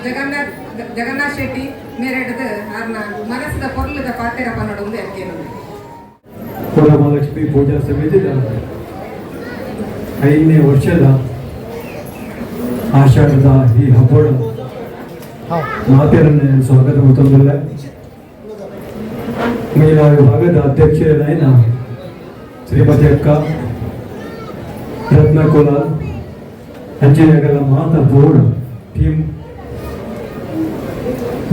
ಜಗನ್ನಾಥ್ ಶೆಟ್ಟಿ ಮೇರೆಡ್ದು ಅವ್ರನ್ನ ಮನಸ್ಸದ ಪೊರ್ಲದ ಪಾತೆರ ಪನ್ನಡ ಒಂದು ಎಲ್ಕೇನು ವರಮಹಾಲಕ್ಷ್ಮಿ ಪೂಜಾ ಸಮಿತಿದ 5ನೇ ವರ್ಷದ ಆಷಾಢದ ಈ ಹಬ್ಬದ ಮಾತೆರನ್ನೇ ಸ್ವಾಗತ ಗೊತ್ತೊಂದಿಲ್ಲ. ಮಹಿಳಾ ವಿಭಾಗದ ಅಧ್ಯಕ್ಷರಾದ ಶ್ರೀಮತಿ ಅಕ್ಕ ರತ್ನಕುಲ ಅಂಜನಗರ ಮಾತಾ ಬೋರ್ಡ್ ಟೀಮ್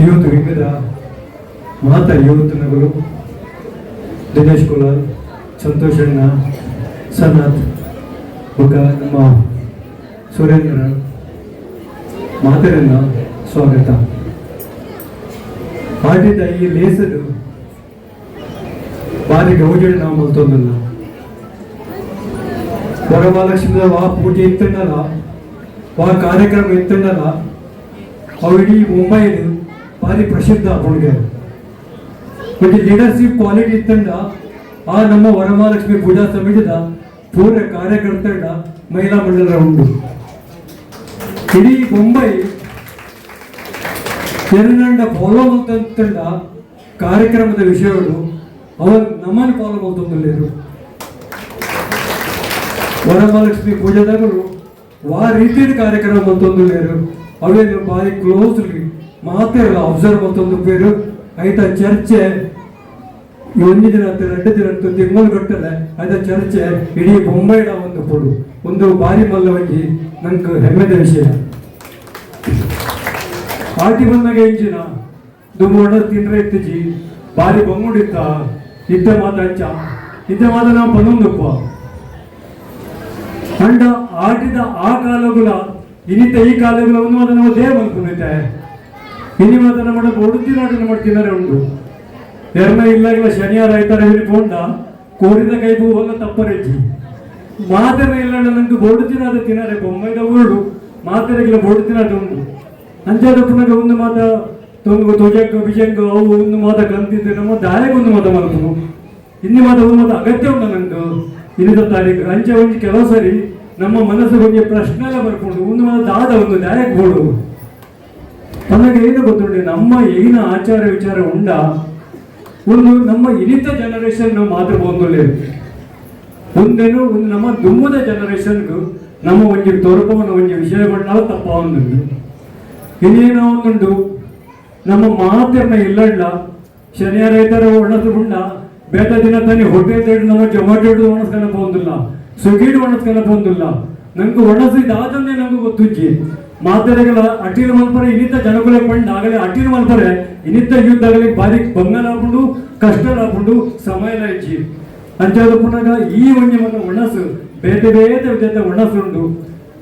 ಯೂತ್ ವಿಂಗದ ಮಾತಾ ಯೂತ್ನಗಳು ದಿನೇಶ್ ಕುಲಾಲ್, ಸಂತೋಷ್ ಅಣ್ಣ, ಸನತ್ ನಮ್ಮ ಸುರೇಂದ್ರ ಮಾತೆರನ್ನ ಸ್ವಾಗತ. ಆಡಿದ ಈ ಲೇಸರು ಭಾರಿ ಗೌಜಡಿ ನಾವು ಮಲ್ತೊಂದಲ್ಲ. ವರಮಹಾಲಕ್ಷ್ಮಿ ವಾ ಪೂಜೆ ಇತ್ತಂಡಲ್ಲ, ವಾ ಕಾರ್ಯಕ್ರಮ ಇತ್ತಂಡಲ್ಲ, ಅವು ಇಡೀ ಮುಂಬೈಲಿ ಭಾರಿ ಪ್ರಸಿದ್ಧ ಹುಡುಗ. ಬಟ್ ಲೀಡರ್ಶಿಪ್ ಕ್ವಾಲಿಟಿ ಇತ್ತಂಡ ಆ ನಮ್ಮ ವರಮಹಾಲಕ್ಷ್ಮಿ ಪೂಜಾ ಸಮಿತಿದ ಪೂರ್ಣ ಕಾರ್ಯಕರ್ತರ ಮಹಿಳಾ ಮಂಡಲ ಉಂಟು. ಇಡೀ ಮುಂಬೈ ಎರಡಂಡ ಫಾಲೋ ಮಾಡ್ತಂಡ ಕಾರ್ಯಕ್ರಮದ ವಿಷಯಗಳು ಅವರು ನಮ್ಮನ್ನು ಫಾಲೋ ಮಾಡ್ತಂದಿಲ್ಲ. ವರಮಹಾಲಕ್ಷ್ಮಿ ಪೂಜಾದವರು ವಾ ರೀತಿಯ ಕಾರ್ಯಕ್ರಮ ಅಂತಂದಿಲ್ಲ. ಅವೇನು ಭಾರಿ ಕ್ಲೋಸ್ಲಿ ಮಾತೆಲ್ಲ ಅಬ್ಸರ್ವ್ ಮಾಡ್ತಂದು ಬೇರು ಆಯ್ತ ಚರ್ಚೆ 1 ದಿನ 2 ದಿನ ತಿಂಗಳು ಗಟ್ಟಲೆ ಆಯ್ತ ಚರ್ಚೆ ಇಡೀ ಮುಂಬೈನ ಒಂದು ಕೊಡು ಒಂದು ಭಾರಿ ಮಲ್ಲವಾಗಿ ನಂಗೆ ಹೆಮ್ಮೆದ ವಿಷಯ. ಆಟಿ ಬಂದಾಗ ಎಂಜಿನ ದುಮ್ಮೋಣ ತಿಂದ್ರೆ ಇತ್ತಜಿ ಭಾರಿ ಬೊಂಗುಡಿತ್ತ ಇದ್ದ ಮಾತ ಹಂಚ ಇದ್ದ ಮಾತ ನಾವು ಪನ್ನೊಂದಪ್ಪ ಅಂಡ ಆಟಿದ ಆ ಕಾಲಗುಲ ಇನ್ನಿತ್ತ ಈ ಕಾಲಗುಲ ಒಂದು ಮಾತ ನಾವು ದೇಹ ಮಲ್ಕೊಂಡಿದ್ದೆ. ಇನ್ನು ಮಾತ ನಮ್ಮ ಒಡುತ್ತಿನಾಟ ಮಾಡ್ತಿದ್ದಾರೆ ಉಂಟು. ಎರನ ಇಲ್ಲಾಗಿಲ್ಲ ಶನಿವಾರ ಆಯ್ತಾರೆ ಪೋಂಡ ಕೋರಿದ ಕೈಬು ಹೋಗ ತಪ್ಪರೆಜ್ಜಿ ಮಾತೆರ ಇಲ್ಲ ನಂಗೆ ಬೋಡುತ್ತಿನಾದ ತಿನ್ನರೆ ಬೊಮ್ಮೈದ ಊರು ಮಾತೆರೆಗಿಲ್ಲ ಬೋಡುತ್ತಿನಾಟ ಉಂಟು. ಅಂಚಾದ ಪುನಗ ಒಂದು ಮಾತ ತೊಂಗು ತೊಜಂಗ ಬಿಜಂಗ ಅವು ಒಂದು ಮಾತ ಕಂತಿದ್ದೆ ನಮ್ಮ ದಾಯಗ ಒಂದು ಮಾತ ಮಲ್ಪನು ಇನ್ನು ಮಾತ ಒಂದು ಮಾತ ಅಗತ್ಯ ಉಂಟು ನಂಗೆ 8ನೇ ತಾರೀಕು ಅಂಚೆ ಒಂದು ಕೆಲವು ಸರಿ ನಮ್ಮ ಮನಸ್ಸು ಒಂದು ಪ್ರಶ್ನೆ ಎಲ್ಲ ಬರ್ಕೊಂಡು ಒಂದು ಮಾತ ದಾದ ಒಂದು ದಾಯಕ ಬೋಡು ನನಗೆ ಏನು ಗೊತ್ತುಂಟು ನಮ್ಮ ಏನ ಆಚಾರ ವಿಚಾರ ಉಂಡ ಒಂದು ನಮ್ಮ ಇನಿತ ಜನರೇಷನ್ ನಾವು ಮಾತ್ರ ಬಂದೊಳ್ಳೆ ಒಂದೇನು ಒಂದು ನಮ್ಮ ದುಮ್ಮದ ಜನರೇಷನ್ಗೂ ನಮ್ಮ ಒಂಜಿ ತೋರ್ಪವನ್ನು ಒಂಜಿ ವಿಷಯಗಳನ್ನ ತಪ್ಪ ಒಂದುಂಟು. ಇನ್ನೇನೋ ಒಂದುಂಟು ನಮ್ಮ ಮಾತೆರ್ನ ಇಲ್ಲಡ್ಲ ಶನಿವಾರ ಐತಾರ ಒಣಸು ಉಂಡ ಬೇತ ದಿನ ತಾನೇ ಹೊಟ್ಟೆ ತೇಡು ನಮ್ಮ ಜೊಮಾಟೋ ಒಣಸ್ಕನ ಬಂದಿಲ್ಲ, ಸ್ವಿಗ್ಗಿಡು ಒಣಸ್ಕನ ಬಂದಿಲ್ಲ. ನಂಗೆ ಒಣಸು ಇದಾದಂದೇ ನಂಗೆ ಗೊತ್ತುಜ್ಜಿ ಮಾತೆರೆಗಳ ಅಟೀಲ್ ಮಲ್ಪರೆ ಇನ್ನಿತ ಜನಗಳ ಪಂಡ್ ಆಗಲೇ ಅಟೀಲ್ ಮಲ್ಪರೆ ಇನ್ನಿತ ಯುದ್ಧಗಳಿಗೆ ಭಾರಿ ಬಂಗಲ್ ಹಾಕೊಂಡು ಕಷ್ಟ ಹಾಕೊಂಡು ಸಮಯ ಇಜ್ಜಿ ಅಂಚಾದ ಪುನಗ ಈ ಒಂಜಿ ಮಗ ಒಣಸು ಬೇತೆ ಬೇತೆ ಜೊತೆ ಒಣಸು ಉಂಡು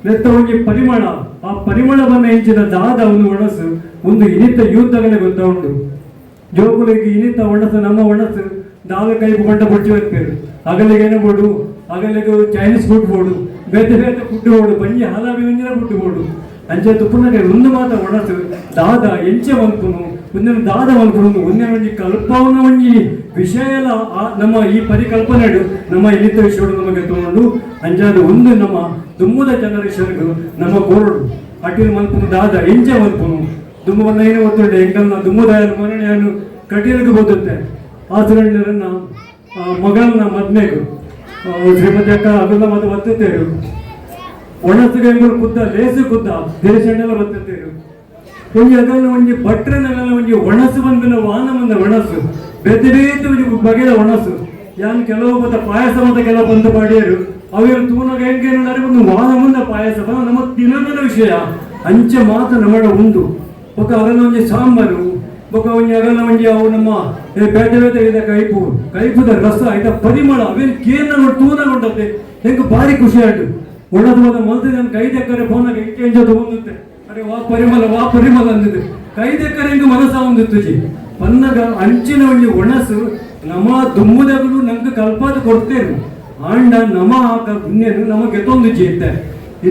ನೆತ್ತ ಒಂಜಿ ಪರಿಮಳ ಆ ಪರಿಮಳವನ್ನು ಹೆಂಚಿನ ದಾದ ಒಂದು ಒಣಸು ಒಂದು ಇನ್ನಿತ ಯುದ್ಧಗಳೇ ಗೊತ್ತ ಉಂಟು. ಜೋಗುಲಿಗೆ ಇನ್ನಿತ ಒಣಸು ನಮ್ಮ ಒಣಸು ದಾಲ ಕೈ ಕೊಂಡ ಬಡ್ಜಿ ಹೋಗ್ತೇವೆ ಅಗಲಿಗೆ ಏನು ಬೋಡು ಅಗಲಿಗೆ ಚೈನೀಸ್ ಫುಡ್ ಬೋಡು ಬೇತೆ ಬೇತೆ ಫುಡ್ ಬೋಡು ಬಂಜಿ ಹಾಲಾವಿ ಒಂಜಿನ ಫುಡ್ ಬೋಡು ಅಂಚೆ ಪುನಃ ಒಂದು ಮಾತ ಒಣಸು ದಾದ ಎಂಚೆ ಮಲ್ಪುನು ಒಂದಿನ ದಾದ ಮಲ್ಪುನು ಒಂದಿನ ಒಂಜಿ ಕಲ್ಪವನ್ನ ಒಂಜಿ ವಿಷಯ ಎಲ್ಲ ನಮ್ಮ ಈ ಪರಿಕಲ್ಪನೆ ನಮ್ಮ ಇನ್ನಿತ ವಿಷಯಗಳು ನಮಗೆ ತಗೊಂಡು ಅಂಚಾದ ಒಂದು ನಮ್ಮ ದುಮ್ಮದ ಜನರೇಷನ್ಗೂ ನಮ್ಮ ಬೋರ್ಡು ಅಟೀಲ್ ಮಲ್ಪುನು ದಾದ ಎಂಚೆ ಮಲ್ಪುನು ದುಮ್ಮವನ್ನ ಏನು ಗೊತ್ತುಂಟೆ ಎಂಕಲ್ನ ದುಮ್ಮದಾಯನ ಮರಣೆಯನ್ನು ಕಟೀಲಿಗೆ ಬೋದುತ್ತೆ ಆಚರಣೆಯನ್ನ ಮಗಳನ್ನ ಮದ್ಮೆಗೂ ಶ್ರೀಮತಿ ಅಕ್ಕ ಅದನ್ನ ಮತ್ತೆ ಬರ್ತೇರು ಒಣಸಿಗೆ ಕುದ್ದ ಲೇಸು ಕುದ್ದ ದೇಶನೆಲ್ಲ ಬರ್ತೇರು ಒಂಜಿ ಅದನ್ನು ಒಂಜಿ ಭಟ್ರನೆಲ್ಲ ಒಂಜಿ ಒಣಸು ಬಂದಿನ ವಾಹನ ಬಂದ ಒಣಸು ಬೇತೆ ಬೇತೆ ಒಂಜಿ ಬಗೆದ ಒಣಸು ಯಾನ್ ಕೆಲವು ಬತ್ತ ಪಾಯಸ ಮತ ಕೆಲವು ಬಂದು ಮಾಡಿಯರು ಅವರು ತೂನಾಗ ಹೆಂಗೆ ನೋಡಾರೆ ಒಂದು ವಾಹನ ಮುಂದ ಪಾಯಸ ನಮ್ಮ ತಿನ್ನೋದನ ವಿಷಯ ಅಂಚೆ ಮಾತು ನಮ್ಮಡ ಉಂಟು ಒಕ್ಕ ಅಗಲ ಒಂಜಿ ಸಾಂಬಾರು ಒಕ್ಕ ಒಂಜಿ ಅಗಲ ಒಂಜಿ ಅವು ನಮ್ಮ ಬೇಟೆ ಬೇತೆ ಇದೆ ಕೈಪುದ ರಸ ಆಯ್ತ ಪರಿಮಳ ಅವೇನು ಕೇನ ನೋಡಿ ತೂನ ನೋಡತ್ತೆ ಹೆಂಗೆ ಭಾರಿ ಖುಷಿ ಆಯ್ತು. ಒಳ್ಳದ ಹೋದ ಮೊದಲು ನನ್ನ 5 ಎಕರೆ ಫೋನಾಗ ಎಂಜ ತಗೊಂಡುತ್ತೆ ಅರೆ ವಾ ಪರಿಮಳ ಅಂದಿದ್ದು 5 ಎಕರೆ ಹಿಂಗೆ ಮನಸ್ಸ ಒಂದಿತ್ತು ಜಿ ಪನ್ನಗ ಅಂಚಿನ ಒಂಜಿ ಒಣಸು ನಮ್ಮ ದುಮ್ಮದಗಳು ನಂಗೆ ಕಲ್ಪಾದ ಕೊಡ್ತೇನು ಆಂಡ ನಮ್ಮ ಪುಣ್ಯನು ನಮಗೆ ಗೆತ್ತೊಂದು ಜಿ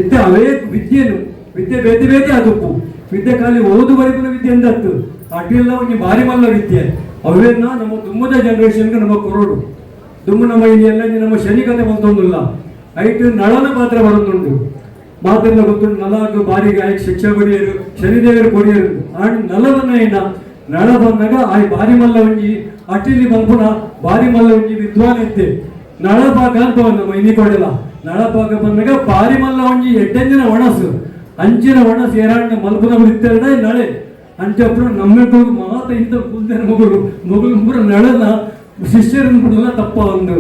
ಇತ್ತೆ ಅವೇ ವಿದ್ಯೆನು ವಿದ್ಯೆ ಬೇತೆ ಬೇತೆ ಅದಪ್ಪು ವಿದ್ಯೆ ಖಾಲಿ ಓದು ಬರಿಪುನ ವಿದ್ಯೆ ಎಂದತ್ತು ಅಡ್ಡಿಲ್ಲ ಒಂಜಿ ಭಾರಿ ಮಲ್ಲ ವಿದ್ಯೆ ಅವೇನ ನಮ್ಮ ದುಮ್ಮದ ಜನರೇಷನ್ಗೆ ನಮ್ಮ ಕೊರೋಡು ದುಮ್ಮು ನಮ್ಮ ಇಲ್ಲಿ ಎಲ್ಲ ನಮ್ಮ ಶನಿ ಕತೆ ಬಂತೊಂದಿಲ್ಲ ಐಟು ನಳನ ಪಾತ್ರ ಬರೋದುಂಟು ಮಾತೆಲ್ಲ ಗೊತ್ತುಂಟು ನಲಾಕು ಬಾರಿಗೆ ಆಯ್ಕೆ ಶಿಕ್ಷೆ ಕೊಡಿಯರು ಶನಿದೇವರು ಕೊಡಿಯರು ಆಂಡ್ ನಲವನ್ನ ಏನ ನಳ ಬಂದಾಗ ಆಯ್ ಬಾರಿ ಮಲ್ಲ ಒಂಜಿ ಅಟ್ಟಿಲಿ ಮಲ್ಪುನ ಬಾರಿ ಮಲ್ಲ ಒಂಜಿ ವಿದ್ವಾನ್ ಇತ್ತೆ ನಳಪಾಕ ಅಂತ ನಮ್ಮ ಇನಿ ಕೊಡಲ್ಲ ನಳಪಾಕ ಬಂದಾಗ ಬಾರಿ ಮಲ್ಲ ಒಂಜಿ ಎಡ್ಡೆಂಜಿನ ಒಣಸು ಅಂಚಿನ ಒಣಸು ಏರಾಂಡ ಮಲ್ಪುನ ಇತ್ತೆರಡ ನಳೆ ಅಂಚಪ್ಪ ನಮ್ಮೆಟ್ಟು ಮಾತ ಇಂಥ ಕುಲ್ದೇನ ಮಗಳು ಪೂರ ನಳನ ಶಿಷ್ಯರನ್ನು ಬಿಡಲ್ಲ ತಪ್ಪ ಒಂದು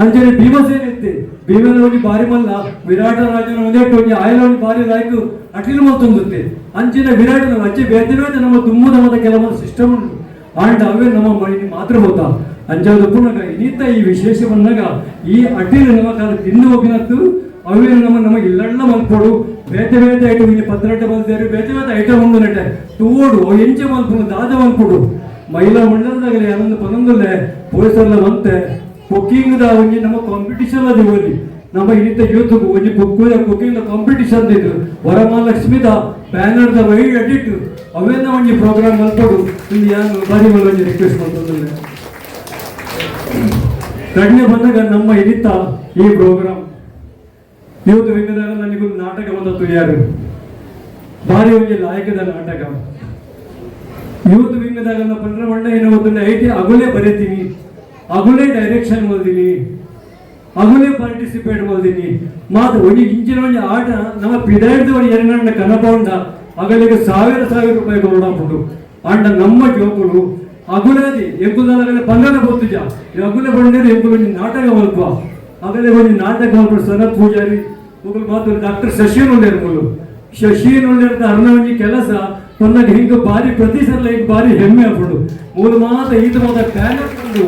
ಅಂಚನೆ ಭೀಮಸೇನ ಇತ್ತೆ ಭೀಮನ ಒಂಜಿ ಬಾರಿ ಮಲ್ಲ ವಿರಾಟ ರಾಜನ ಒಂದೇಟು ಒಂಜಿ ಆಯಲ ಒಂಜಿ ಬಾರಿ ಲಾಯ್ಕು ಅಟಿಲು ಮಲ್ತೊಂದುತ್ತೆ ಅಂಚಿನ ವಿರಾಟನ ಅಚ್ಚೆ ಬೇತೆ ನಮ್ಮ ತುಂಬದ ಮತ ಕೆಲವು ಸಿಸ್ಟಮ್ ಉಂಟು ಆಂಟ ಅವೇ ನಮ್ಮ ಮೈನಿ ಮಾತ್ರ ಹೋತಾ ಅಂಚಾದ ಪುನಗ ಇನ್ನಿತ ಈ ವಿಶೇಷ ಬಂದಾಗ ಈ ಅಟ್ಟಿಲು ನಮ್ಮ ಕಾಲ ತಿಂದು ಹೋಗಿನತ್ತು ಅವೇ ನಮ್ಮ ಇಲ್ಲೆಲ್ಲ ಮಲ್ಪೋಡು ಬೇತೆ ಬೇತೆ ಐಟಮ್ ಇಲ್ಲಿ ಪತ್ರಟ ಬಲ್ದೇರು ಬೇತೆ ಬೇತೆ ಐಟಮ್ ಉಂಡು ನಟೆ ತೂಡು ಎಂಚೆ ಮಲ್ಪುಡು ದಾದ ಮಲ್ಪುಡು ಮಹಿಳಾ ಮಂಡಲದಾಗಲಿ ಯಾರೊಂದು ಪನೊಂದಲ್ಲೇ ಪೊಲೀಸರೆಲ್ಲ ಬಂತೆ ಕುಕ್ಕಿಂಗ್ ದ ಒಂಜಿ ನಮ್ಮ ಕಾಂಪಿಟಿಷನ್ ಅದು ಹೋಗಿ ನಮ್ಮ ಇನ್ನಿತ ಯೂತ್ ಒಂಜಿ ಕುಕ್ಕಿಂಗ್ ಕಾಂಪಿಟಿಷನ್ ಇದ್ರು ವರಮಹಾಲಕ್ಷ್ಮಿದ ಬ್ಯಾನರ್ ದ ವೈಡ್ ಎಡಿಟ್ ಅವೇನ ಒಂಜಿ ಪ್ರೋಗ್ರಾಮ್ ಮಲ್ಪೋಡು ಇಲ್ಲಿ ಯಾರು ಬಾರಿ ಮಲ್ಲ ಒಂಜಿ ರಿಕ್ವೆಸ್ಟ್ ಮಾಡ್ತಾರೆ ಕಡಿಮೆ ಬಂದಾಗ ನಮ್ಮ ಇನ್ನಿತ ಈ ಪ್ರೋಗ್ರಾಮ್ ಯೂತ್ ವಿಂಗದಾಗ ನನಗೊಂದು ನಾಟಕ ಬಂದತ್ತು ಯಾರು ಬಾರಿ ಒಂಜಿ ಲಾಯಕದ ನಾಟಕ ಯೂತ್ ವಿಂಗದಾಗ ಪಂಡ್ರ ಮಂಡ ಏನೋ ಗೊತ್ತಿಲ್ಲ ಐಟಿ ಅಗುಲೇ ಬರೀತೀನಿ ಅಗುಲೇ ಡೈರೆಕ್ಷನ್ ಓದಿನಿ ಅಗುಲೇ ಪಾರ್ಟಿಸಿಪೇಟ್ ಓದಿನಿ ಮಾತು ಒಂಜಿ ಇಂಚಿನ ಒಂಜಿ ಆಟ ನಮ್ಮ ಪಿದಾಯ್ದ ಒಂದು ಎರಡ ಕನಪೌಂಡ ಅಗಲಿಗೆ ಸಾವಿರ ರೂಪಾಯಿ ಕೊಡಾಪುಡು ಆಂಡ ನಮ್ಮ ಜೋಕುಲು ಅಗುಲದಿ ಎಂಕುದಾಗಲೇ ಬಂಧನ ಗೊತ್ತುಜ ಅಗುಲೆ ಬಂದಿರು ಎಂಕುಲು ಒಂಜಿ ನಾಟಕ ಮಲ್ಪ ಅಗಲೇ ಒಂಜಿ ನಾಟಕ ಮಲ್ಪ ಸನತ್ ಪೂಜಾರಿ ಮುಗುಲು ಮಾತು ಡಾಕ್ಟರ್ ಶಶೀನ್ ಉಳ್ಳೇರು ಮುಲು ಶಶೀನ್ ಉಳ್ಳೇರ್ದ ಅರ್ನ ಒಂಜಿ ಕೆಲಸ ಪನ್ನಗ ಹಿಂಗ ಬಾರಿ ಪ್ರತಿ ಸಲ ಹಿಂಗ ಬಾರಿ ಹೆಮ್ಮೆ ಆಗ್ಬಿಡು ಮೂರು ಮಾತ ಈತ ಮಾತ ಬ್ಯಾನರ್ಸ್ ಉಂಟು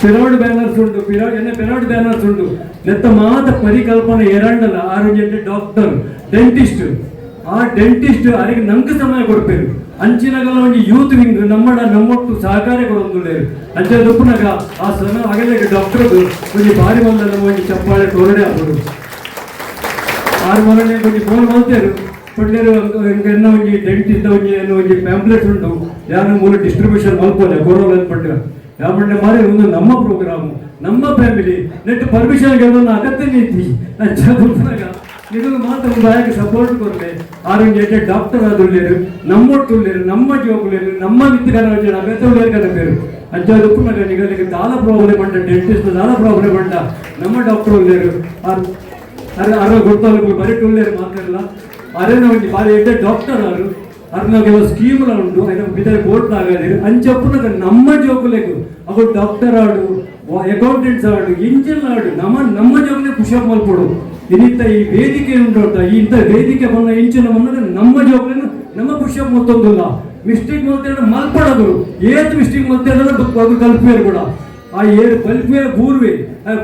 ಪಿರೌಡ್ ಬ್ಯಾನರ್ಸ್ ಉಂಟು ಪಿರೌಡ್ ಬ್ಯಾನರ್ಸ್ ಉಂಟು ನೆತ್ತ ಮಾತ ಪರಿಕಲ್ಪನೆ ಎರಡಲ್ಲ 6 ಜನ ಡಾಕ್ಟರ್ ಡೆಂಟಿಸ್ಟ್ ಆ ಡೆಂಟಿಸ್ಟ್ ಅವರಿಗೆ ನಂಗೆ ಸಮಯ ಕೊಡ್ಬೇಕು ಅಂಚಿನಗಲ ಒಂದು ಯೂತ್ ವಿಂಗ್ ನಮ್ಮೊಟ್ಟು ಸಹಕಾರ ಕೊಡೊಂದುಳ್ಳೇರು ಅಂಚೆ ದುಪ್ಪುನಗ ಆ ಸನ ಅಗಲೇ ಡಾಕ್ಟರ್ದು ಒಂದು ಬಾರಿ ಬಂದಲ್ಲ ಒಂದು ಚಪ್ಪಾಳೆ ಕೊರಡೆ ಆಗ್ಬಿಡು 6 ಮರನೇ ಒಂದು ಫೋನ್ ಮಾಡ್ತೇರು ಕೊಡ್ಲೇರು ಎನ್ನ ಒಂಜಿ ಡೆಂಟಿಸ್ಟ್ ಒಂಜಿ ಪ್ಯಾಂಪ್ಲೆಟ್ ಉಂಟು ಯಾರು ಮೂಲ ಡಿಸ್ಟ್ರಿಬ್ಯೂಷನ್ ಮಲ್ಪೋಲೆ ಕೊರೋನಾ ಅಂದ್ಬಿಟ್ಟು ಯಾವಂಡೆ ಮಾರಿ ಒಂದು ನಮ್ಮ ಪ್ರೋಗ್ರಾಮ್ ನಮ್ಮ ಫ್ಯಾಮಿಲಿ ನೆಟ್ ಪರ್ಮಿಷನ್ ಗೆಲ್ಲೋದು ಅಗತ್ಯ ನೀತಿ ಅಂಚಾಗ ನಿಮಗೆ ಮಾತ್ರ ಒಂದು ಬಾಯಿಗೆ ಸಪೋರ್ಟ್ ಕೊರಲೆ 6 ಜನ ಡಾಕ್ಟರ್ ಆದುಳ್ಳೇರು ನಮ್ಮೊಟ್ಟುಳ್ಳೇರು ನಮ್ಮ ಜೋಗುಳ್ಳೇರು ನಮ್ಮ ವಿತ್ತಗಾರ ಅಗತ್ಯ ಉಳ್ಳೇರು ಕನಪೇರು ಅಂಚಾದ ಪುನಗ ನಿಗಲಿಗೆ ದಾಲ ಪ್ರಾಬ್ಲಮ್ ಅಂಟ ಡೆಂಟಿಸ್ಟ್ ದಾಲ ಪ್ರಾಬ್ಲಮ್ ಅಂಟ ನಮ್ಮ ಡಾಕ್ಟರ್ ಉಳ್ಳೇರು ಅರ ಗೊತ್ತಲ್ಲ ಬರೀಟ್ ಉಳ್ಳೇರು ಮಾತಾಡಲ್ಲ ಅರೇನ ಒಂದು ಬಾರಿ ಎಡ್ಡೆ ಡಾಕ್ಟರ್ ಅವರು ಅರ್ನಾಗೆಲ್ಲ ಸ್ಕೀಮ್ಲ ಉಂಟು ಅದಕ್ಕೆ ಬಿದ್ದರೆ ಬೋರ್ಡ್ ಆಗದಿರು ಅಂಚಪ್ಪುನಗ ನಮ್ಮ ಜೋಕುಲೆಗು ಅವು ಡಾಕ್ಟರ್ ಆಡು ಅಕೌಂಟೆಂಟ್ಸ್ ಆಡು ಇಂಜಿನ್ ಆಡು ನಮ್ಮ ಜೋಕುಲೆ ಖುಷಿಯಾಗಿ ಮಲ್ಪಡು ಇನ್ನಿತ್ತ ಈ ವೇದಿಕೆ ಉಂಟು ಇಂಥ ವೇದಿಕೆ ಬಂದ ಇಂಚಿನ ಬಂದಾಗ ನಮ್ಮ ಜೋಕುಲೆನು ನಮ್ಮ ಖುಷಿಯಾಗಿ ಮಲ್ತೊಂದಿಲ್ಲ ಮಿಸ್ಟೇಕ್ ಮಲ್ತೇಡ ಮಲ್ಪಡೋದು ಏತ್ ಮಿಸ್ಟೇಕ್ ಮಲ್ತೇಡ ಅದು ಕಲ್ಪೇರು ಕೂಡ ಆ ಏರ್ ಬಲ್ಪೇ ಬೂರ್ವೆ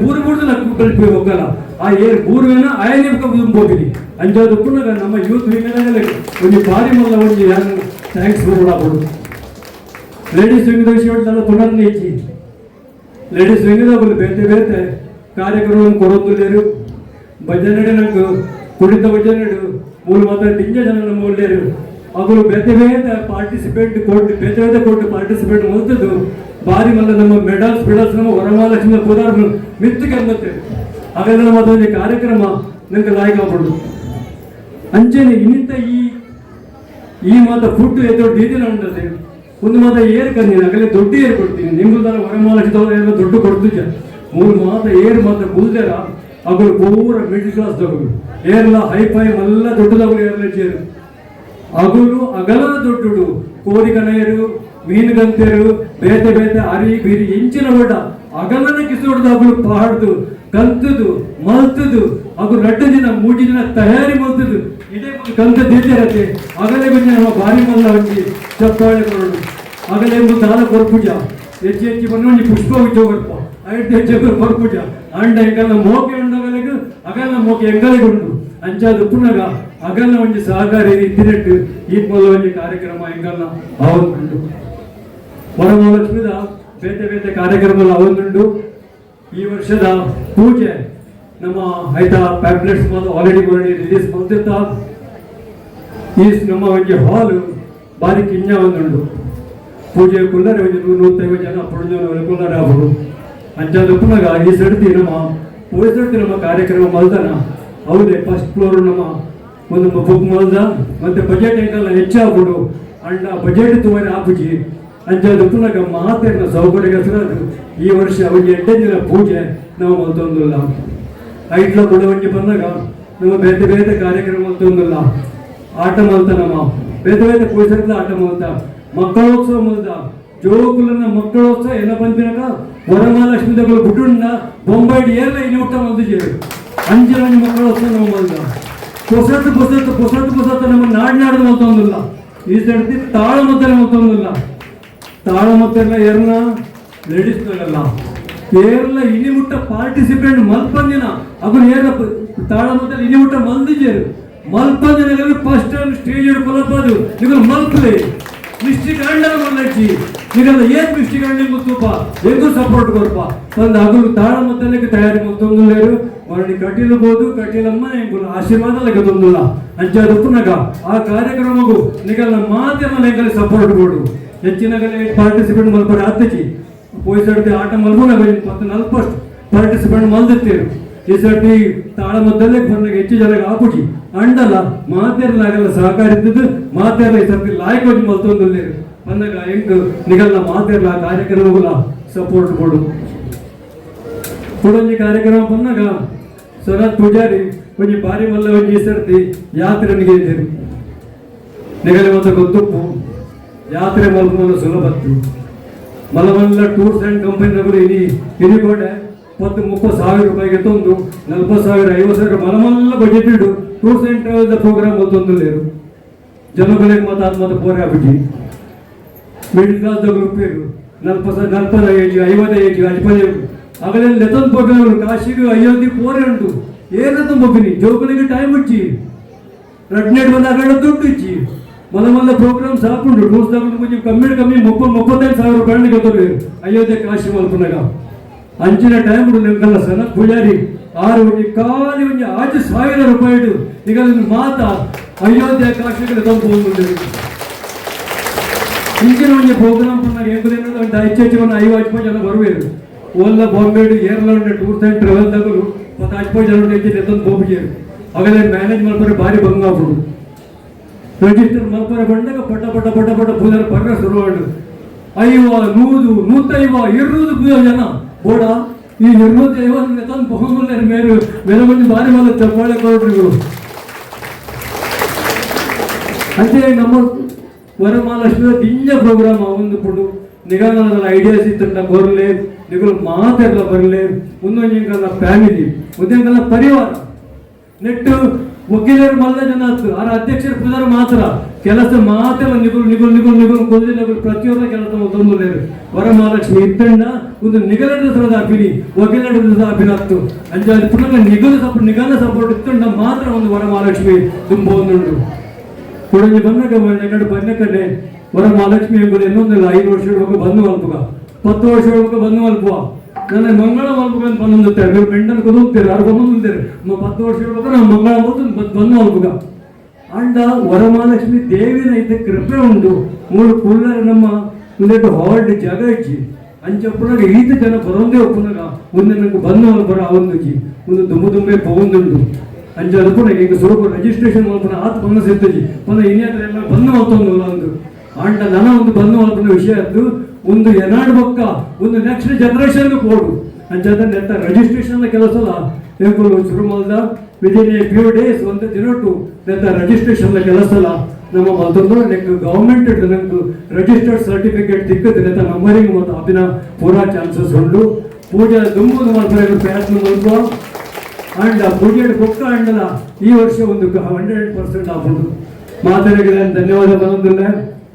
ಬೂರು ಬೂರ್ದು ಬಲ್ಪೇ ಹೋಗಲ್ಲ ಆ ಏರ್ ಬೂರ್ವೆನ ಆಯನಿಕ ಹೋಗಿನಿ ಅಂಜಾದ ಪುನಗ ನಮ್ಮ ಯೂತ್ ವಿಂಗಡದಲ್ಲಿ ಒಂದು ಬಾರಿ ಮಲ್ಲ ಒಂದು ಯಾರು ಥ್ಯಾಂಕ್ಸ್ ಕೊಡಬಹುದು ಲೇಡೀಸ್ ವಿಂಗದ ವಿಷಯ ಪುನರ್ನ ಇಚ್ಚಿ ಲೇಡೀಸ್ ವಿಂಗದ ಬೇತೆ ಬೇತೆ ಕಾರ್ಯಕ್ರಮವನ್ನು ಕೊಡೋದಿಲ್ಲೇರು ಭಜನೆ ನಂಗೆ ಕುಡಿತ ಭಜನೆಡು ಮೂಲ ಮಾತ್ರ ಟಿಂಜ ಜನ ನಮ್ಮ ಒಳ್ಳೆಯರು ಅವರು ಬೇತೆ ಬೇತೆ ಪಾರ್ಟಿಸಿಪೇಟ್ ಕೊಟ್ಟು ಬೇತೆ ಬೇತೆ ಕೊಟ್ಟು ಪಾರ್ಟಿಸಿಪೇಟ್ ಮೊದಲು ಬಾರಿ ಮಲ್ಲ ನಮ್ಮ ಮೆಡಲ್ಸ್ ನಮ್ಮ ವರಮಹಾಲಕ್ಷ್ಮಿ ಪುರಾರ ಮಿತ್ತಿಗೆ ಮತ್ತೆ ಹಾಗಾದ್ರೆ ನಮ್ಮ ಅದೊಂದು ಕಾರ್ಯಕ್ರಮ ನಂಗೆ ಲಾಯ್ಕ ಆಗ್ಬಿಡುದು ಅಂಚನೆ ಇನ್ನಿಂತ ಈ ಮಾತ ಫುಡ್ ಎತ್ತೋ ಡೀಟೇಲ್ ಉಂಟದೆ ಒಂದು ಮಾತ ಏರ್ ಕಣ್ಣೀನು ಆಗಲೇ ದೊಡ್ಡ ಏರ್ ಕೊಡ್ತೀನಿ ನಿಮ್ಗೂ ತರ ವರಮಹಾಲಕ್ಷ್ಮಿ ಎಲ್ಲ ದುಡ್ಡು ಕೊಡ್ತಿದ್ದೆ 3 ಮಾತ ಏರ್ ಮಾತ್ರ ಬುಲ್ದೇರ ಅವರು ಪೂರ ಮಿಡ್ಲ್ ಕ್ಲಾಸ್ ತಗೊಳ್ಳು ಏರ್ಲ ಹೈಫೈ ಎಲ್ಲ ದೊಡ್ಡದವರು ಏರ್ಲ ಚೇರು ಅಗಲು ಅಗಲದ ದೊಡ್ಡಡು ಕೋರಿಕನೆಯರು ಮೀನುಗಂತೆಯರು ಬೇತೆ ಬೇತೆ ಅರಿ ಬೀರಿ ಇಂಚಿನ ಒಡ್ಡ ಅಗಲನ ಕಿಸೋಡ್ದು ಅಗಳು ಪಾಡ್ದು ಕಂತದು ಮಲ್ತದು ಅದು 2 ದಿನ 3 ದಿನ ತಯಾರಿ ಮಲ್ತದು ಇದೇ ಕಂತ ದಿದ್ದಿರತ್ತೆ ಅಗಲೇ ಬಂದು ನಮ್ಮ ಬಾರಿ ಮಲ್ಲ ಒಂಜಿ ಚಪ್ಪಾಳೆ ಕೊರಡು ಅಗಲೇ ಒಂದು ದಾನ ಕೊರ್ಪುಜ ಹೆಚ್ಚು ಬಂದು ಪುಷ್ಪ ಉದ್ಯೋಗಪ್ಪ ಐದು ಕೊರ್ಪುಜ ಅಂಡ ಎಂಗಲ್ಲ ಮೋಕೆ ಉಂಡಗಲಿಗೆ ಅಗಲ ಮೋಕೆ ಎಂಗಲಿಗೆ ಉಂಟು ಅಂಚಾದ ಪುನಗ ಅಗಲ ಒಂಜಿ ಸಹಕಾರಿ ಇದ್ದಿರಟ್ಟು ಈ ಮೊಲ ಒಂಜಿ ಕಾರ್ಯಕ್ರಮ ಎಂಗಲ್ಲ ಅವೊಂದುಂಟು ವರಮಹಾಲಕ್ಷ್ಮಿದ ಬೇತೆ ಬೇತೆ ಕಾರ್ಯಕ್ರಮ ಅವೊಂದುಂಟು ಈ ವರ್ಷದ ಪೂಜೆ ನಮ್ಮ ಆಯ್ತಾ ಪ್ಯಾಂಪ್ಲೆಟ್ಸ್ ಬಂದು ಆಲ್ರೆಡಿ ರಿಲೀಸ್ ಮಾಡ್ತಿರ್ತ ಈ ನಮ್ಮ ಒಂಜಿ ಹಾಲ್ ಬಾರಿ ಕಿಂಜ ಒಂದುಂಟು ಪೂಜೆ ಕುಲ್ಲರೆ ಒಂದು 150 ಜನ ಪುಣ್ಯನ ಕುಲ್ಲರೆ ಆಗ್ಬೋದು ಅಂಚಾದ ಪುನಗ ಈ ಸಡ್ತಿ ನಮ್ಮ ಪೊಲೀಸಡ್ತಿ ನಮ್ಮ ಕಾರ್ಯಕ್ರಮ ಮಲ್ತನ ಹೌದೇ ಫಸ್ಟ್ ಫ್ಲೋರ್ ನಮ್ಮ ಒಂದು ಬುಕ್ ಮಾಡ್ದ ಮತ್ತೆ ಬಜೆಟ್ ಎಂಕಲ್ಲ ಹೆಚ್ಚಾಗ್ಬಿಡು ಅಂಡ ಬಜೆಟ್ ತುಮಾರಿ ಆಪುಜಿ ಅಂಚದು ಪುನಃ ಮಾತೇನ ಸೌಕರ್ಯಗಸರ ಈ ವರ್ಷ ಒಂದು 8 ದಿನ ಪೂಜೆ ನಾವು ಮಲ್ತೊಂದಿಲ್ಲ ಐಟ್ಲ ಕೊಡುವಂಜಿ ಬಂದಾಗ ನಮ್ಮ ಬೇರೆ ಬೇರೆ ಕಾರ್ಯಕ್ರಮ ಮಲ್ತೊಂದಿಲ್ಲ ಆಟ ಮಲ್ತ ನಮ್ಮ ಬೇರೆ ಬೇರೆ ಪೋಷಕರ ಆಟ ಮಲ್ತ ಮಕ್ಕಳೋತ್ಸವ ಮಲ್ತ ಜೋಕುಲನ್ನ ಮಕ್ಕಳೋತ್ಸವ ಎಲ್ಲ ಬಂದಿನಾಗ ವರಮಹಾಲಕ್ಷ್ಮಿಗಳು ಬಿಟ್ಟುಂಡ ಬೊಂಬೈಡ್ ಏರ್ಲ ಇನಿ ಊಟ ಮಲ್ದಿದ್ದೇವೆ ಅಂಜಲ ಮಕ್ಕಳೋತ್ಸವ ನಾವು ಮಲ್ದ ಹೊಸತ್ತು ನಮ್ಮ ನಾಡಿನಾಡು ಮಲ್ತೊಂದಿಲ್ಲ ಈ ಸರ್ತಿ ತಾಳಮದ್ದಲೆ ಮಲ್ತೊಂದಿಲ್ಲ ತಾಳಮದ್ದೆಲ್ಲ ಏರ್ನ ಲೇಡೀಸ್ನಾಗಲ್ಲ ಏರ್ಲ ಇನಿಮುಟ್ಟ ಪಾರ್ಟಿಸಿಪೇಟ್ ಮಲ್ಪಂದಿನ ಅದು ಏರ್ಲ ತಾಳಮದ್ದಲೆ ಇನಿಮುಟ್ಟ ಮಲ್ದಿದ್ದೇರು ಮಲ್ಪಂದಿನ ಫಸ್ಟ್ ಸ್ಟೇಜ್ ಕೊಲಪದು ನೀವು ಮಲ್ಪಲೆ ಮಿಸ್ಟಿಕ್ ಅಂಡಲ ಮಲ್ಲಚ್ಚಿ ನೀವೆಲ್ಲ ಏನ್ ಮಿಸ್ಟಿಕ್ ಅಂಡಿ ಮುತ್ತುಪ್ಪ ಹೆಂಗೂ ಸಪೋರ್ಟ್ ಕೊರಪ್ಪ ಒಂದು ಹಗಲು ತಾಳಮದ್ದಲೆಗೆ ತಯಾರಿ ಮಲ್ತೊಂದಿಲ್ಲೇರು ಮರಳಿ ಕಟೀಲಬಹುದು ಕಟೀಲಮ್ಮ ಎಂಬುದು ಆಶೀರ್ವಾದ ಲೆಕ್ಕದೊಂದಿಲ್ಲ ಅಂಚಾದ ಪುನಗ ಆ ಕಾರ್ಯಕ್ರಮಗೂ ನಿಗಲ್ಲ ಮಾಧ್ಯಮ ಲೆಕ್ಕಲ್ಲಿ ಸಪೋರ್ಟ್ ಕೊಡು ಹೆಚ್ಚಿನಗಲೇ ಪಾರ್ಟಿಸಿಪೇಟ್ ಮಲ್ಪರೆ ಹತ್ತಚಿ ಪೋಯಿಸಡ್ತಿ ಆಟ ಮಲ್ಪನಾಗ ಮತ್ತೆ 40 ಪಾರ್ಟಿಸಿಪೇಟ್ ಮಲ್ದಿತ್ತೇರು ಈ ಸರ್ತಿ ತಾಳಮದ್ದಲೆ ಬಂದಾಗ ಹೆಚ್ಚು ಜನ ಆಪುಜಿ ಅಂಡಲ್ಲ ಮಾತೇರ್ಲಾಗಲ್ಲ ಸಹಕಾರಿದ್ದು ಮಾತೇರ್ಲ ಈ ಸರ್ತಿ ಲಾಯ್ಕೋಜಿ ಮಲ್ತೊಂದಿಲ್ಲೇರು ಬಂದಾಗ ಹೆಂಗ್ ನಿಗಲ್ಲ ಮಾತೇರ್ಲ ಕಾರ್ಯಕ್ರಮಗಳ ಸಪೋರ್ಟ್ ಕೊಡು ಕೊಡೊಂಜಿ ಕಾರ್ಯಕ್ರಮ ಬಂದಾಗ ಸನತ್ ಪೂಜಾರಿ ಒಂಜಿ ಬಾರಿ ಮಲ್ಲ ಒಂಜಿ ಸರ್ತಿ ಯಾತ್ರೆ ನಿಗೇರು ನಿಗಲಿ ಒಂದು ಗೊತ್ತುಪ್ಪು ಯಾತ್ರೆ ಮಲ್ಪನ ಸುಲಭತ್ತು ಮಲಮಲ್ಲ ಟೂರ್ಸ್ ಆ್ಯಂಡ್ ಕಂಪನಿಗಳು ಇನಿಗೋಡೆ 10-30 ಸಾವಿರ ರೂಪಾಯಿಗೆ ತಂದು 40,000 50,000 ಮಲಮಲ್ಲ ಬಜೆಟ್ ಇಡು ಟೂರ್ಸ್ ಆ್ಯಂಡ್ ಟ್ರಾವೆಲ್ ಪ್ರೋಗ್ರಾಮ್ ತಂದುಲ್ಲೇರು ಜನಗಳಿಗೆ ಮತ್ತೆ ಪೋರೆ ಆಗ್ಬಿಟ್ಟು ಮಿಡಿಲ್ ಕ್ಲಾಸ್ ಗ್ರೂಪೇರು 40 ಏಜ್ 50 ಏಜ್ 55 ಅಗಲೆಲ್ಲ ಲೆತನ್ ಪೋಪಿನವರು ಕಾಶಿಗೆ ಅಯೋಧ್ಯೆ ಪೋರೆ ಉಂಟು ಏನಂತ ಮೊಬ್ಬಿನಿ ಜೋಕುಲಿಗೆ ಟೈಮ್ ಇಚ್ಚಿ ರಡ್ನೆಡ್ ಬಂದ ಅಗಲ ದುಡ್ಡು ಇಚ್ಚಿ ಮಲ್ಲ ಪ್ರೋಗ್ರಾಮ್ ಸಾಕೊಂಡು ಟೂರ್ಸ್ ತಗೊಂಡು ಮುಂಚೆ ಕಮ್ಮಿ 35,000 ರೂಪಾಯಿ ಗೊತ್ತರು ಅಯೋಧ್ಯೆ ಕಾಶಿ ಮಲ್ಪನಾಗ ಅಂಚಿನ ಟೈಮ್ ನಿಮ್ಗೆಲ್ಲ ಸನತ್ ಪೂಜಾರಿ 6 ಒಂಜಿ ಖಾಲಿ ಒಂಜಿ 5,000 ರೂಪಾಯಿ ಈಗ ಮಾತ ಅಯೋಧ್ಯೆ ಕಾಶಿಗೆ ತಂದು ಇಂಚಿನ ಒಂಜಿ ಪ್ರೋಗ್ರಾಮ್ ಪುನಃ ಎಂಬುದೇನೋ ಹೆಚ್ಚು 50 ಜನ ಬರುವೇರು ಓಲ್ಲ ಬಾಂಬೆಡು ಏರ್ಲಂಡ್ ಟೂರ್ಸ್ ಆ್ಯಂಡ್ ಟ್ರಾವೆಲ್ ತಗಲು ಮತ್ತು 50 ಜನ ಹೆಚ್ಚಿನ ತಂದು ಹೋಗಿಯರು ಆಗಲೇ ಮ್ಯಾನೇಜ್ ಮಾಡ್ತಾರೆ ಭಾರಿ ಬಂಗಾಬಿಡು ರಿಜಿಸ್ಟರ್ ಮಲ್ಪರೆ ಬಂದಾಗ ಪಟ ಪೂಜಾರ ಬರ್ರ ಶುರುವಾಡು 50 150 ಜನ ಬೋಡ ಈ 250 ತಂದು ಬಹುಮೂಲ್ಯ ಮೇರು ಮೆರವಣಿಗೆ ಭಾರಿ ಮಲ್ಲ ಚಪ್ಪಾಳೆ ಕೊಡ್ರಿಗಳು ಅಂತೆ ನಮ್ಮ ವರಮಹಾಲಕ್ಷ್ಮಿ ದಿಂಜ ಪ್ರೋಗ್ರಾಮ್ ಒಂದು ಪುಡು ನಿಗಮದ ಐಡಿಯಾಸ್ ಇತ್ತು ಬರಲಿ ನಿಗಳು ಮಾತೆಲ್ಲ ಬರಲಿ ಮುಂದೊಂದು ಫ್ಯಾಮಿಲಿ ಮುಂದಿನ ಪರಿವಾರ ನೆಟ್ಟು ವಕೀಲರು ಮಲ್ಲ ಜನ ಆರ ಅಧ್ಯಕ್ಷರ ಪುದರ ಮಾತ್ರ ಕೆಲಸ ಮಾತೆಲ್ಲ ನಿಗುಲು ಕೊಲ್ಲಿನಗಳು ಪ್ರತಿಯೊಬ್ಬರ ಕೆಲಸ ತೊಂದರೆ ವರಮಹಾಲಕ್ಷ್ಮಿ ಇತ್ತಂಡ ಒಂದು ನಿಗಲದ ಸರದ ಅಭಿನಿ ವಕೀಲದ ಅಭಿನತ್ತು ಅಂಜಾದ ಪುನಃ ನಿಗಲ ಸಪೋರ್ಟ್ ಇತ್ತಂಡ ಮಾತ್ರ ಒಂದು ವರಮಹಾಲಕ್ಷ್ಮಿ ತುಂಬ ಒಂದುಂಟು ಕೊಡಂಜಿ ಬಂದಾಗ ಬನ್ನಕಡೆ ವರಮಹಾಲಕ್ಷ್ಮಿ ಎಂಬುದು ಇನ್ನೊಂದಿಲ್ಲ 5 ವರ್ಷ ಬಂದು ಮಲ್ಪುಗ 10 ವರ್ಷ ಬಂದು ಮಲ್ಪುವ ನನ್ನ ಮಂಗಳ ಮಲ್ಪುಗ ಅಂತ ಬಂದೊಂದುತ್ತಾರೆ ಮೆಂಡಲ್ ಕೊದುತ್ತಾರೆ ಅವ್ರು ಬಂದೊಂದಿದ್ದಾರೆ 10 ವರ್ಷ ನಾವು ಮಂಗಳ ಬಂದು ಮಲ್ಪುಗ ಅಂಡ ವರಮಹಾಲಕ್ಷ್ಮಿ ದೇವಿನ ಇದ್ದ ಕೃಪೆ ಉಂಟು 3 ಕುಳ್ಳರ ನಮ್ಮ ಒಂದೆಟ್ಟು ಹಾಲ್ಡ್ ಜಾಗ ಇಚ್ಚಿ ಅಂಚಪ್ಪನಾಗ ಈತ ಜನ ಬರೋದೇ ಒಪ್ಪನಾಗ ಒಂದು ನನಗೆ ಬಂದು ಮಲ್ಪರ ಅವೊಂದುಜಿ ಒಂದು ದುಂಬೆ ಪವಂದುಂಟು ಅಂಜಾದ ಪುನಃ ಈಗ ಸ್ವಲ್ಪ ರಿಜಿಸ್ಟ್ರೇಷನ್ ಮಲ್ಪನ ಆತ ಬಂದ ಸಿಗ್ತಜಿ ಪುನಃ ಇನ್ನಿಯತ್ರ ಎಲ್ಲ ಬಂದು ಮಲ್ತೊಂದಿಲ್ಲ ಒಂದು ಅಂಡ ನನ್ನ ಒಂದು ಬಂದು ಮಲ್ಪನ ವಿಷಯ ಅದು ಒಂದು ಎನಾಡ್ ಬೊಕ್ಕ ಒಂದು ನೆಕ್ಸ್ಟ್ ಜನರೇಷನ್ ಕೊಡು ಅಂಚಾದ ನೆತ್ತ ರಿಜಿಸ್ಟ್ರೇಷನ್ ಕೆಲಸಲ್ಲ ಹೇಳ್ಕೊಂಡು ಶುರು ಮಾಡ್ದ ವಿದಿನ್ ಎ ಫ್ಯೂ ಡೇಸ್ ಒಂದು ದಿನಟ್ಟು ನೆತ್ತ ರಿಜಿಸ್ಟ್ರೇಷನ್ ಕೆಲಸಲ್ಲ ನಮ್ಮ ಮತ್ತೊಂದು ನೆಕ್ ಗವರ್ಮೆಂಟ್ ನಂಗೆ ರಿಜಿಸ್ಟರ್ಡ್ ಸರ್ಟಿಫಿಕೇಟ್ ತಿಕ್ಕದು ನೆತ್ತ ನಂಬರಿಂಗ್ ಮತ್ತು ಅದಿನ ಪೂರಾ ಚಾನ್ಸಸ್ ಉಂಟು ಪೂಜೆ ದುಂಬುದು ಮಾಡ್ತಾರೆ ಪ್ರಯತ್ನ ಮಲ್ಪ ಅಂಡ್ ಪೂಜೆ ಬೊಕ್ಕ ಅಂಡಲ ಈ ವರ್ಷ ಒಂದು 100% ಆಗುಂಟು ಮಾತಾಡಿದ ಧನ್ಯವಾದ ಬಂದಿಲ್ಲ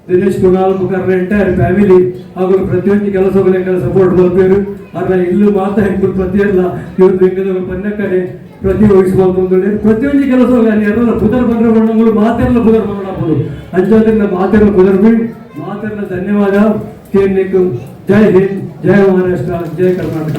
ದಿನೇಶ್ ಕುಣಾಲ್ ಮುಖರ್ನ ಎಂಟೈರ್ ಫ್ಯಾಮಿಲಿ ಹಾಗೂ ಪ್ರತಿಯೊಂದು ಕೆಲಸಗಳ ಸಪೋರ್ಟ್ ಬರ್ಬೇರು ಆದ್ರೆ ಇಲ್ಲೂ ಮಾತಾ ಹೆಂಗ್ ಪ್ರತಿಯಲ್ಲ ಇವತ್ತು ಬೆಂಗಳೂರು ಪನ್ನಕ್ಕಡೆ ಪ್ರತಿ ವಹಿಸ್ಬೋದು ಪ್ರತಿಯೊಂದು ಕೆಲಸ ಎಲ್ಲ ಪುದರ್ ಬಂದ್ರೆ ಬಣ್ಣಗಳು ಮಾತೆಲ್ಲ ಪುದರ್ ಮಾಡೋದು ಅಂಚೋದ್ರಿಂದ ಮಾತೆಲ್ಲ ಪುದರ್ ಬಿಡ್ ಮಾತೆಲ್ಲ ಧನ್ಯವಾದ ಜೈ ಹಿಂದ್ ಜೈ ಮಹಾರಾಷ್ಟ್ರ ಜೈ ಕರ್ನಾಟಕ.